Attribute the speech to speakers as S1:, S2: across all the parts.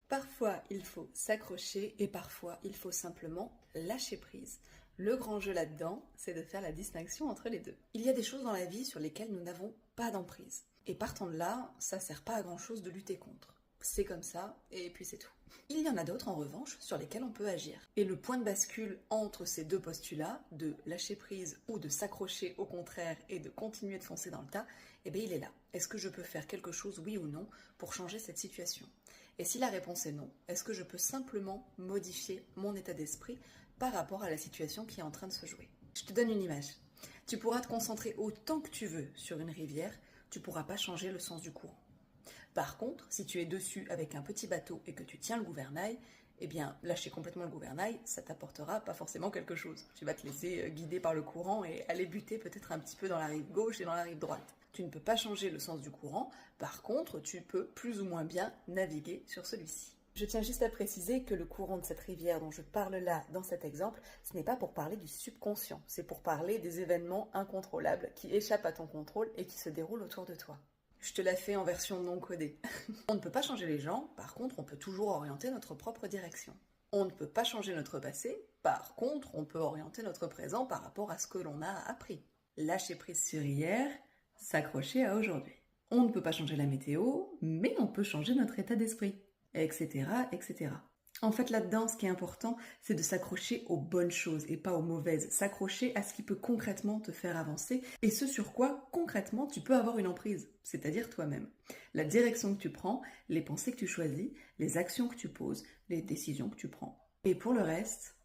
S1: Parfois, il faut s'accrocher et parfois, il faut simplement lâcher prise. Le grand jeu là-dedans, c'est de faire la distinction entre les deux. Il y a des choses dans la vie sur lesquelles nous n'avons pas d'emprise. Et partant de là, ça sert pas à grand chose de lutter contre. C'est comme ça, et puis c'est tout. Il y en a d'autres en revanche sur lesquelles on peut agir. Et le point de bascule entre ces deux postulats, de lâcher prise ou de s'accrocher au contraire et de continuer de foncer dans le tas, eh bien il est là. Est-ce que je peux faire quelque chose, oui ou non, pour changer cette situation? Et si la réponse est non, est-ce que je peux simplement modifier mon état d'esprit par rapport à la situation qui est en train de se jouer? Je te donne une image. Tu pourras te concentrer autant que tu veux sur une rivière, tu ne pourras pas changer le sens du courant. Par contre, si tu es dessus avec un petit bateau et que tu tiens le gouvernail, eh bien, lâcher complètement le gouvernail, ça t'apportera pas forcément quelque chose. Tu vas te laisser guider par le courant et aller buter peut-être un petit peu dans la rive gauche et dans la rive droite. Tu ne peux pas changer le sens du courant, par contre, tu peux plus ou moins bien naviguer sur celui-ci. Je tiens juste à préciser que le courant de cette rivière dont je parle là, dans cet exemple, ce n'est pas pour parler du subconscient, c'est pour parler des événements incontrôlables qui échappent à ton contrôle et qui se déroulent autour de toi. Je te la fais en version non codée. On ne peut pas changer les gens, par contre, on peut toujours orienter notre propre direction. On ne peut pas changer notre passé, par contre, on peut orienter notre présent par rapport à ce que l'on a appris. Lâcher prise sur hier, s'accrocher à aujourd'hui. On ne peut pas changer la météo, mais on peut changer notre état d'esprit, etc., etc. En fait, là-dedans, ce qui est important, c'est de s'accrocher aux bonnes choses et pas aux mauvaises. S'accrocher à ce qui peut concrètement te faire avancer et ce sur quoi, concrètement, tu peux avoir une emprise, c'est-à-dire toi-même. La direction que tu prends, les pensées que tu choisis, les actions que tu poses, les décisions que tu prends. Et pour le reste,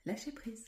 S1: lâcher prise.